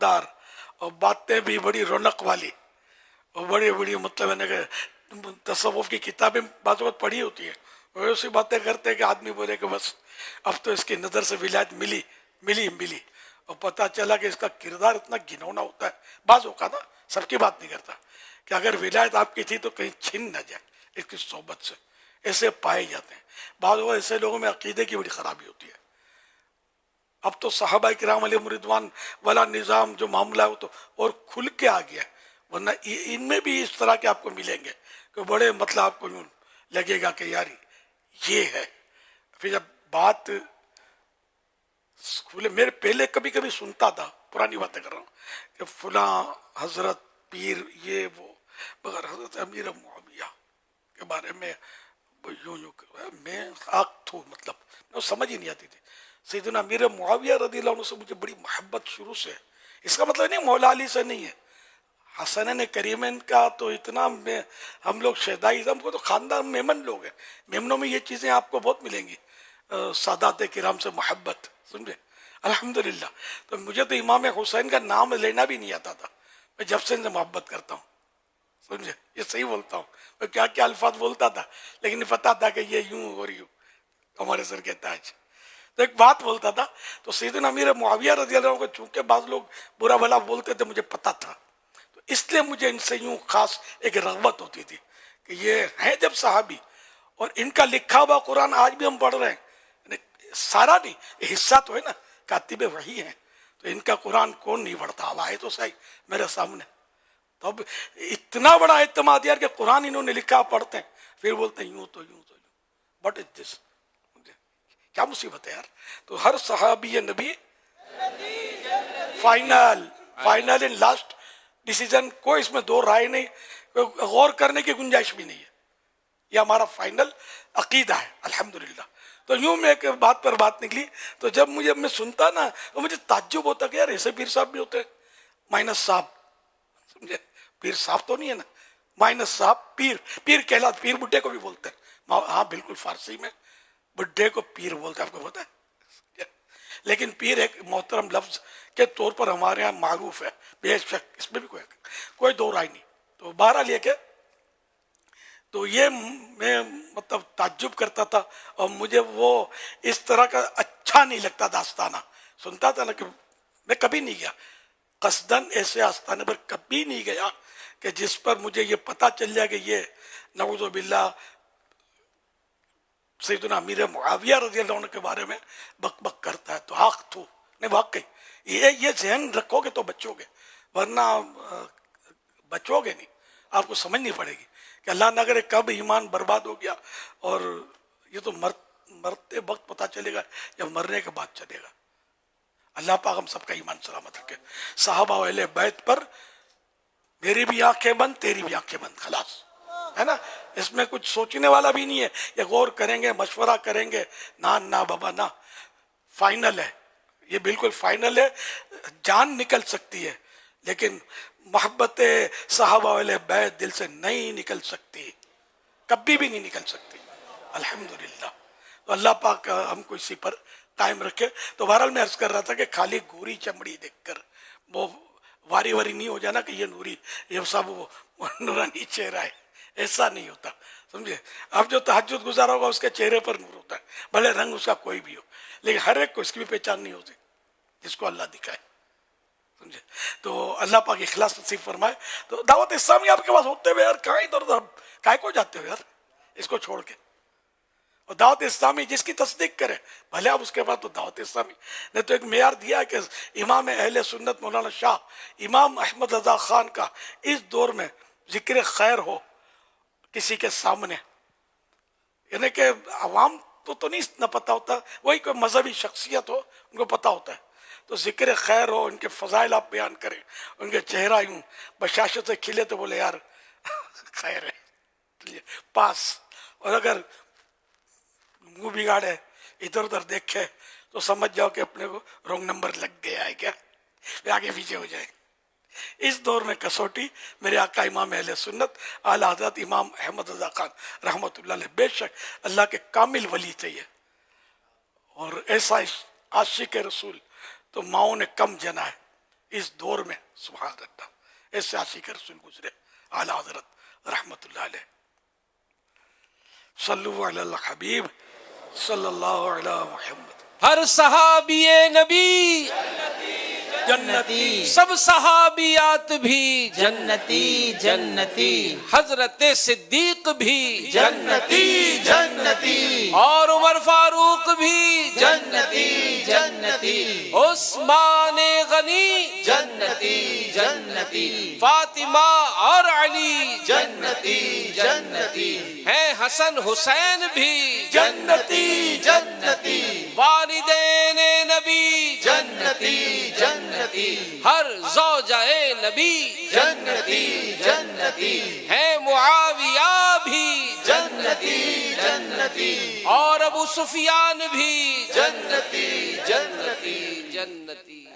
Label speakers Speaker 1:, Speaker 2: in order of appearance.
Speaker 1: چمکدار اور باتیں بھی بڑی رونق والی اور بڑی بڑی مطلب ہے کہ تصوف کی کتابیں بعض وقت پڑھی ہوتی ہیں اور ایسی باتیں کرتے ہیں کہ آدمی بولے کہ بس اب تو اس کی نظر سے ولایت ملی اور پتہ چلا کہ اس کا کردار اتنا گھنونا ہوتا ہے بعضوں کا نا، سب کی بات نہیں کرتا، کہ اگر ولایت آپ کی تھی تو کہیں چھن نہ جائے اس کی صحبت سے، ایسے پائے جاتے ہیں۔ بعض اوقات ایسے لوگوں میں عقیدے کی بڑی خرابی ہوتی ہے۔ اب تو صحابہ کرام علیہم رضوان والا نظام جو معاملہ ہے وہ تو اور کھل کے آ گیا ہے، ورنہ ان میں بھی اس طرح کے آپ کو ملیں گے کہ بڑے مطلب آپ کو یوں لگے گا کہ یار یہ ہے۔ پھر جب بات کھلے، میرے پہلے کبھی کبھی سنتا تھا، پرانی باتیں کر رہا ہوں، کہ فلاں حضرت پیر یہ وہ، مگر حضرت امیر معاویہ کے بارے میں یوں میں خاک تھو، مطلب میں سمجھ ہی نہیں آتی تھی۔ سیدنا امیر معاویہ رضی اللہ عنہ سے مجھے بڑی محبت شروع سے ہے۔ اس کا مطلب نہیں مولا علی سے نہیں ہے، حسنین کریمین کا تو اتنا میں ہم لوگ شہدائی، ہم کو تو خاندان میمن لوگ ہیں، میمنوں میں یہ چیزیں آپ کو بہت ملیں گی، سادات کرام سے محبت، سمجھے الحمدللہ۔ تو مجھے تو امام حسین کا نام لینا بھی نہیں آتا تھا، میں جب سے ان سے محبت کرتا ہوں، سمجھے، یہ صحیح بولتا ہوں، میں کیا کیا الفاظ بولتا تھا لیکن پتا تھا کہ یہ یوں اور یوں ہمارے سر کے تاج۔ تو ایک بات بولتا تھا، تو سیدنا امیر معاویہ رضی اللہ عنہ کو چونکہ بعض لوگ برا بھلا بولتے تھے، مجھے پتا تھا، تو اس لیے مجھے ان سے یوں خاص ایک رغبت ہوتی تھی کہ یہ ہیں جب صحابی، اور ان کا لکھا ہوا قرآن آج بھی ہم پڑھ رہے ہیں، سارا نہیں، یہ حصہ تو ہے نا، کاتب وحی ہیں، تو ان کا قرآن کون نہیں پڑھتا؟ اب آئے تو صحیح میرے سامنے، تو اب اتنا بڑا اعتماد یار کہ قرآن انہوں نے لکھا پڑھتے ہیں، پھر بولتے ہیں یوں تو یوں تو یوں، واٹ از دس؟ کیا مصیبت ہے یار؟ تو ہر صحابی نبی فائنل اینڈ لاسٹ ڈیسیزن، کوئی اس میں دو رائے نہیں، کوئی غور کرنے کی گنجائش بھی نہیں ہے، یہ ہمارا فائنل عقیدہ ہے الحمدللہ۔ تو یوں میں ایک بات پر بات نکلی، تو جب میں سنتا نا تو مجھے تعجب ہوتا کہ یار ایسے پیر صاحب بھی ہوتے ہیں، مائنس صاحب، سمجھے، پیر صاحب تو نہیں ہے نا، مائنس صاحب، پیر کہلاتے، پیر بڈھے کو بھی بولتے ہیں، ہاں بالکل، فارسی میں بڈھے کو پیر بولتے ہیں، آپ کو پتا ہے، لیکن پیر ایک محترم لفظ کے طور پر ہمارے ہاں معروف ہے، بے شک اس میں بھی کوئی دو رائے نہیں۔ تو بہرحال یہ کہ تو یہ میں مطلب تعجب کرتا تھا، اور مجھے وہ اس طرح کا اچھا نہیں لگتا تھا آستانہ، سنتا تھا نا، کہ میں کبھی نہیں گیا قصدن ایسے آستانے پر، کبھی نہیں گیا کہ جس پر مجھے یہ پتہ چل جائے کہ یہ نعوذ باللہ سیدنا امیر معاویہ رضی اللہ عنہ کے بارے میں بک بک کرتا ہے، تو آخ تو نہیں، واقعی یہ ذہن رکھو گے تو بچو گے، ورنہ بچو گے نہیں، آپ کو سمجھنی پڑے گی کہ اللہ نہ کرے کب ایمان برباد ہو گیا، اور یہ تو مرتے وقت پتہ چلے گا یا مرنے کے بعد چلے گا۔ اللہ پاک ہم سب کا ایمان سلامت رکھے۔ صحابہ و اہل بیت پر میری بھی آنکھیں بند، تیری بھی آنکھیں بند، خلاص ہے نا، اس میں کچھ سوچنے والا بھی نہیں ہے، یہ غور کریں گے، مشورہ کریں گے، نہ بابا نہ، فائنل ہے، یہ بالکل فائنل ہے، جان نکل سکتی ہے لیکن محبت صحابہ اہل بیت دل سے نہیں نکل سکتی، کبھی بھی نہیں نکل سکتی الحمدللہ۔ تو اللہ پاک ہم کو اسی پر قائم رکھے۔ تو بہرحال میں عرض کر رہا تھا کہ خالی گوری چمڑی دیکھ کر وہ واری نہیں ہو جانا کہ یہ نوری، یہ سب وہ نورانی چہرہ ہے، ایسا نہیں ہوتا، سمجھے۔ اب جو تہجد گزارا ہوگا اس کے چہرے پر نور ہوتا ہے، بھلے رنگ اس کا کوئی بھی ہو، لیکن ہر ایک کو اس کی بھی پہچان نہیں ہوتی جس کو اللہ دکھائے، سمجھے۔ تو اللہ پاک اخلاص نصیب فرمائے۔ تو دعوت اسلامی آپ کے پاس ہوتے ہوئے یار کہاں ادھر ادھر کائے کو جاتے ہو یار، اس کو چھوڑ کے، اور دعوت اسلامی جس کی تصدیق کرے بھلے آپ اس کے بعد، تو دعوت اسلامی نے تو ایک معیار دیا ہے کہ امام اہل سنت مولانا شاہ امام احمد رضا خان کا اس دور میں ذکر خیر ہو کسی کے سامنے، یعنی کہ عوام تو نہیں نہ پتہ ہوتا، وہی کوئی مذہبی شخصیت ہو ان کو پتہ ہوتا ہے، تو ذکر خیر ہو، ان کے فضائل آپ بیان کریں، ان کے چہرہ یوں بشاشت سے کھلے تو بولے یار خیر ہے پاس، اور اگر منہ بگاڑے ادھر ادھر دیکھے تو سمجھ جاؤ کہ اپنے کو رونگ نمبر لگ گیا ہے، کیا آگے پیچھے ہو جائے۔ اس دور میں کسوٹی میرے آقا امام اہل سنت اعلی حضرت امام احمد رضا خان رحمۃ اللہ علیہ، بے شک اللہ کے کامل ولی چاہیے، اور ایسا عاشق رسول تو ماؤں نے کم جنا ہے، اس دور میں سبحان اللہ ایسے عاشق رسول گزرے اعلیٰ حضرت رحمت اللہ علیہ. صلو علی الحبیب صلی اللہ علی محمد.
Speaker 2: ہر صحابی نبی
Speaker 1: جنتی
Speaker 2: سب صحابیات بھی
Speaker 3: جنتی جنتی
Speaker 2: حضرت صدیق بھی
Speaker 3: جنتی جنتی
Speaker 2: اور عمر فاروق بھی
Speaker 3: جنتی جنتی
Speaker 2: عثمان غنی
Speaker 3: جنتی جنتی
Speaker 2: فاطمہ اور علی
Speaker 3: جنتی جنتی
Speaker 2: ہیں حسن حسین بھی
Speaker 3: جنتی جنتی
Speaker 2: والدین نبی
Speaker 3: جنتی جنتی
Speaker 2: ہر زوجہ نبی
Speaker 3: جنتی جنتی
Speaker 2: ہیں معاویہ بھی
Speaker 3: جنتی جنتی
Speaker 2: اور ابو سفیان بھی
Speaker 3: جنتی جنتی
Speaker 2: جنتی.